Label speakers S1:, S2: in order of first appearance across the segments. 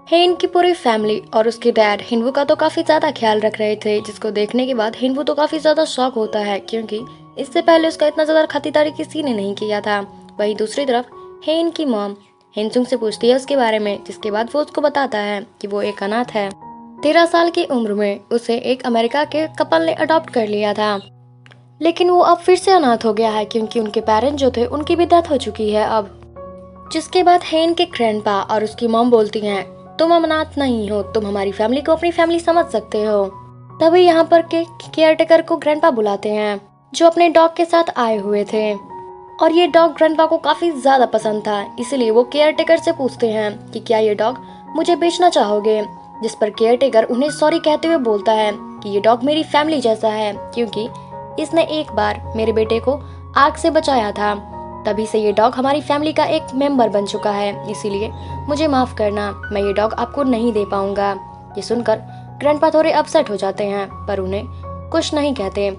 S1: हेन की पूरी फैमिली और उसके डैड हिनवू का तो काफी ज्यादा ख्याल रख रहे थे, जिसको देखने के बाद हिनवू तो काफी ज्यादा शॉक होता है क्योंकि इससे पहले उसका इतना ज्यादा खातिरदारी किसी ने नहीं किया था। वहीं दूसरी तरफ हेन की मॉम हिनसुंग से पूछती है उसके बारे में, जिसके बाद वो उसको बताता है कि वो एक अनाथ है। 13 साल की उम्र में उसे एक अमेरिका के कपल ने अडॉप्ट कर लिया था, लेकिन वो अब फिर से अनाथ हो गया है क्योंकि उनके पेरेंट्स जो थे उनकी भी डेथ हो चुकी है अब। जिसके बाद हेन के ग्रैंडपा और उसकी मॉम बोलती हैं, तुम अनाथ नहीं हो, तुम हमारी फैमिली को अपनी फैमिली समझ सकते हो। तभी यहाँ पर के केयरटेकर को ग्रैंडपा बुलाते हैं, जो अपने डॉग के साथ आए हुए थे, और ये डॉग ग्रैंडपा को काफी ज्यादा पसंद था, इसलिए वो केयरटेकर से पूछते हैं कि क्या ये डॉग मुझे बेचना चाहोगे। जिस पर केयरटेकर उन्हें सॉरी कहते हुए बोलता है कि ये डॉग मेरी फैमिली जैसा है क्योंकि इसने एक बार मेरे बेटे को आग से बचाया था, तभी से ये डॉग हमारी फैमिली का एक मेंबर बन चुका है, इसीलिए मुझे माफ करना, मैं ये डॉग आपको नहीं दे पाऊंगा। ये सुनकर ग्रैंडपा थोड़े अपसेट हो जाते हैं पर उन्हें कुछ नहीं कहते।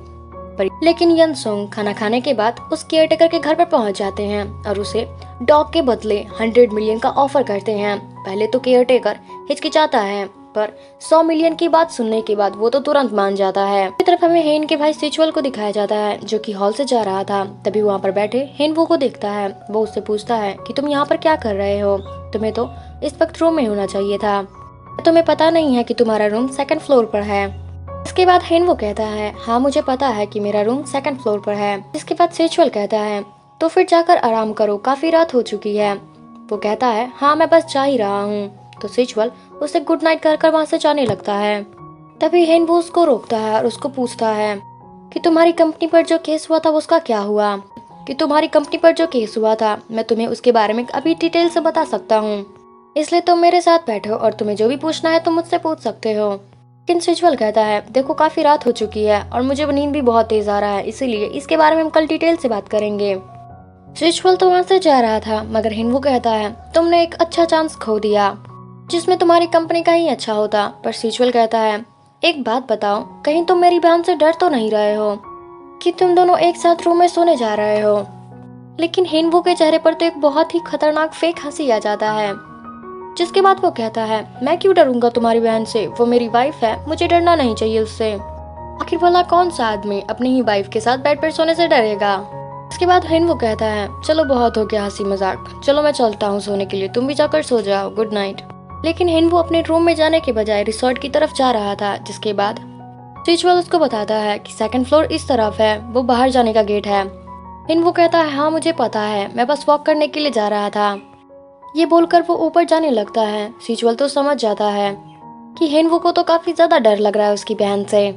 S1: लेकिन यनसुंग खाना खाने के बाद उस केयरटेकर के घर पर पहुंच जाते हैं और उसे डॉग के बदले 100 मिलियन का ऑफर करते हैं। पहले तो केयरटेकर हिचकिचाता है, पर 100 मिलियन की बात सुनने के बाद वो तो तुरंत मान जाता है। दूसरी तरफ हमें हेन के भाई सिचुअल को दिखाया जाता है, जो कि हॉल से जा रहा था। तभी वहाँ पर बैठे हेनवू को देखता है। वो उससे पूछता है कि तुम यहाँ पर क्या कर रहे हो, तुम्हें तो इस वक्त रूम में होना चाहिए था, तुम्हें पता नहीं है कि तुम्हारा रूम 2nd फ्लोर पर है। इसके बाद हेनवू कहता है, हाँ मुझे पता है कि मेरा रूम 2nd फ्लोर पर है। इसके बाद सिचुअल कहता है, तो फिर जाकर आराम करो, काफी रात हो चुकी है। वो कहता है, हाँ मैं बस जा ही रहा हूँ। तो सिचुअल उसे गुड नाइट कहकर वहाँ से जाने लगता है। तभी हेनवू उसको रोकता है और उसको पूछता है कि तुम्हारी कंपनी पर जो केस हुआ था उसका क्या हुआ। मैं तुम्हें उसके बारे में अभी डिटेल से बता सकता हूँ, इसलिए तुम मेरे साथ बैठो और तुम्हें जो भी पूछना है तुम मुझसे पूछ सकते हो। लेकिन सिचुअल कहता है, देखो काफी रात हो चुकी है और मुझे नींद भी बहुत तेज आ रहा है, इसीलिए इसके बारे में हम कल डिटेल से बात करेंगे। सिचुअल तो वहाँ से जा रहा था, मगर हेनवू कहता है, तुमने एक अच्छा चांस खो दिया जिसमें तुम्हारी कंपनी का ही अच्छा होता। पर सिचुअल कहता है, एक बात बताओ, कहीं तुम मेरी बहन से डर तो नहीं रहे हो कि तुम दोनों एक साथ रूम में सोने जा रहे हो। लेकिन हेनवू के चेहरे पर तो एक बहुत ही खतरनाक फेक हंसी आ जाता है, जिसके बाद वो कहता है, मैं क्यों डरूंगा तुम्हारी बहन से, वो मेरी वाइफ है, मुझे डरना नहीं चाहिए उससे। आखिर भला कौन सा आदमी अपनी ही वाइफ के साथ बेड पर सोने से डरेगा। इसके बाद हेनवू कहता है, चलो बहुत हो गया हंसी मजाक, चलो मैं चलता हूँ सोने के लिए, तुम भी जाकर सो जाओ, गुड नाइट। लेकिन हेनवू अपने रूम में जाने के बजाय रिसोर्ट की तरफ जा रहा था। जिसके बाद सिचुअल उसको बताता है कि 2nd फ्लोर इस तरफ है, वो बाहर जाने का गेट है। हेनवू कहता है, हाँ मुझे पता है, मैं बस वॉक करने के लिए जा रहा था। ये बोलकर वो ऊपर जाने लगता है। सिचुअल तो समझ जाता है कि हेनवू को तो काफी ज्यादा डर लग रहा है उसकी बहन से,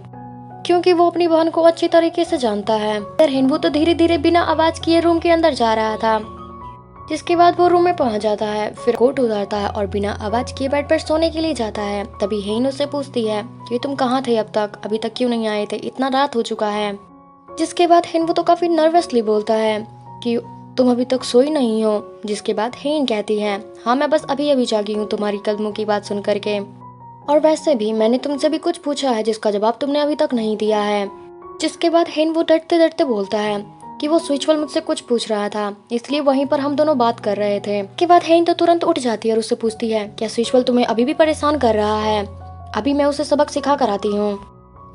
S1: क्योंकि वो अपनी बहन को अच्छी तरीके से जानता है। हेनवू तो धीरे धीरे बिना आवाज किए रूम के अंदर जा रहा था। जिसके बाद वो रूम में पहुंच जाता है, फिर कोट उतारता है और बिना आवाज किए बेड पर सोने के लिए जाता है। तभी हेन उससे पूछती है कि तुम कहाँ थे अब तक, अभी तक क्यों नहीं आए थे, इतना रात हो चुका है। जिसके बाद हेनवू तो काफी नर्वसली बोलता है कि तुम अभी तक सोई नहीं हो। जिसके बाद हेन कहती है, हाँ मैं बस अभी अभी जागी हूँ तुम्हारी कदमों की बात सुन करके, और वैसे भी मैंने तुमसे भी कुछ पूछा है जिसका जवाब तुमने अभी तक नहीं दिया है। जिसके बाद हेन वो डरते डरते बोलता है कि वो सिचुअल मुझसे कुछ पूछ रहा था, इसलिए वहीं पर हम दोनों बात कर रहे थे। के बाद हेन तो तुरंत उठ जाती है और उससे पूछती है, क्या सिचुअल तुम्हें अभी भी परेशान कर रहा है, अभी मैं उसे सबक सिखा कर आती हूँ।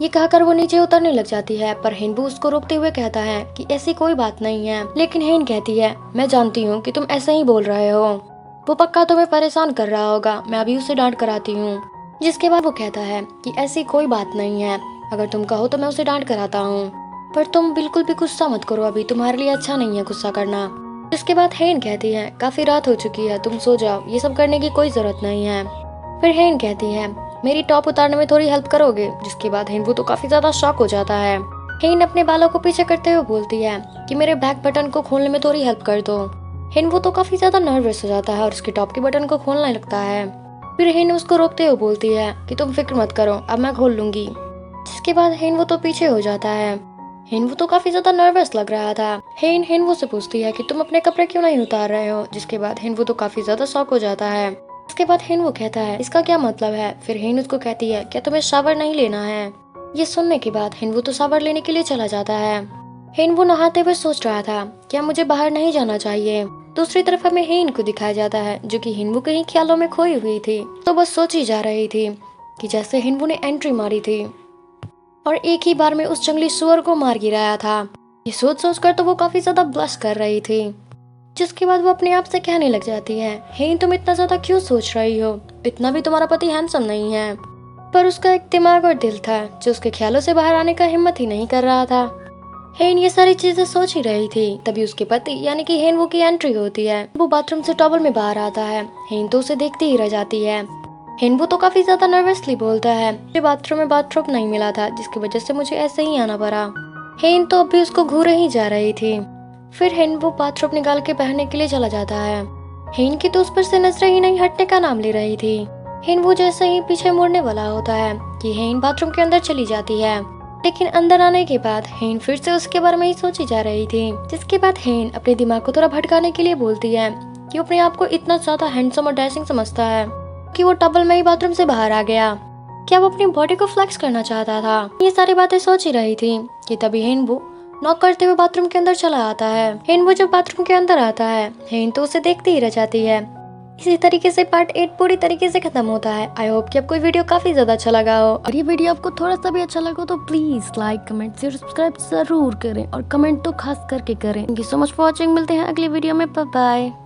S1: ये कहकर वो नीचे उतरने लग जाती है, पर हेनबू उसको रोकते हुए कहता है कि ऐसी कोई बात नहीं है। लेकिन हेन कहती है, मैं जानती हूँ कि तुम ऐसे ही बोल रहे हो, वो पक्का तुम्हें परेशान कर रहा होगा, मैं अभी उसे डांट कर आती हूँ। जिसके बाद वो कहता है कि ऐसी कोई बात नहीं है, अगर तुम कहो तो मैं उसे डांट कर आता हूँ, पर तुम बिल्कुल भी गुस्सा मत करो, अभी तुम्हारे लिए अच्छा नहीं है गुस्सा करना। जिसके बाद हेन कहती है, काफी रात हो चुकी है, तुम सो जाओ, ये सब करने की कोई जरूरत नहीं है। फिर हेन कहती है, मेरी टॉप उतारने में थोड़ी हेल्प करोगे। जिसके बाद हेनवू तो काफी ज्यादा शॉक हो जाता है। हेन अपने बालों को पीछे करते हुए बोलती है कि मेरे बैक बटन को खोलने में थोड़ी हेल्प कर दो। हेनवू तो काफी ज्यादा नर्वस हो जाता है और उसके टॉप के बटन को खोलने लगता है। फिर हेन उसको रोकते हुए बोलती है कि तुम फिक्र मत करो, अब मैं खोल लूंगी। जिसके बाद हेनवू तो पीछे हो जाता है। हेनवू तो काफी ज्यादा नर्वस लग रहा था। हेन हेनवू से पूछती है कि तुम अपने कपड़े क्यों नहीं उतार रहे हो। जिसके बाद हेनवू तो काफी ज्यादा शॉक हो जाता है। इसके बाद हेनवू कहता है, इसका क्या मतलब है। फिर हेन उसको कहती है, क्या तुम्हें शावर नहीं लेना है। ये सुनने के बाद हेनवू तो शावर लेने के लिए चला जाता है। हेनवू नहाते हुए सोच रहा था, क्या मुझे बाहर नहीं जाना चाहिए। दूसरी तरफ हमें हेन को दिखाया जाता है जो कि हिनवू कहीं ख्यालों में खोई हुई थी, तो बस सोची जा रही थी कि जैसे हिनवू ने एंट्री मारी थी और एक ही बार में उस जंगली सुअर को मार गिराया था। ये सोच सोच कर तो वो काफी ज्यादा ब्लश कर रही थी, जिसके बाद वो अपने आप से कहने लग जाती है, हेन तुम इतना ज्यादा क्यों सोच रही हो, इतना भी तुम्हारा पति हैंडसम नहीं है। पर उसका एक दिमाग और दिल था जो उसके ख्यालों से बाहर आने का हिम्मत ही नहीं कर रहा था। हेन ये सारी चीजें सोच ही रही थी, तभी उसके पति यानी कि हेनवू की एंट्री होती है। वो बाथरूम से टॉवल में बाहर आता है। हेन तो उसे देखती ही रह जाती है। हेनवू तो काफी ज्यादा नर्वसली बोलता है, मुझे बाथरूम में बाथरोब नहीं मिला था जिसकी वजह से मुझे ऐसे ही आना पड़ा। हेन तो अभी उसको घूरे ही जा रही थी। फिर हेनवू बाथरोब निकाल के पहनने के लिए चला जाता है। हेन की तो उस पर से नजरें ही नहीं हटने का नाम ले रही थी। हेनवू जैसे ही पीछे मुड़ने वाला होता है कि हेन बाथरूम के अंदर चली जाती है, लेकिन अंदर आने के बाद हेन फिर से उसके बारे में ही सोची जा रही थी। जिसके बाद हेन अपने दिमाग को थोड़ा भटकाने के लिए बोलती है कि वो अपने आप को इतना ज्यादा हैंडसम और डैशिंग समझता है कि वो टॉवल में ही बाथरूम से बाहर आ गया। क्या वो अपनी बॉडी को फ्लेक्स करना चाहता था? ये सारी बातें सोच ही रही थी कि तभी हेनवू नॉक करते हुए बाथरूम के अंदर चला आता है। हेनवू जब बाथरूम के अंदर आता है, हेन तो उसे देखती ही रह जाती है। इसी तरीके से पार्ट 8 पूरी तरीके से खत्म होता है। आई होप कि आपको वीडियो काफी ज्यादा अच्छा लगा हो, और ये वीडियो आपको थोड़ा सा भी अच्छा लगा तो please like, comment, share, subscribe जरूर करें, और कमेंट तो खास करके करें। Thank you so much for watching. मिलते हैं अगली वीडियो में। Bye bye.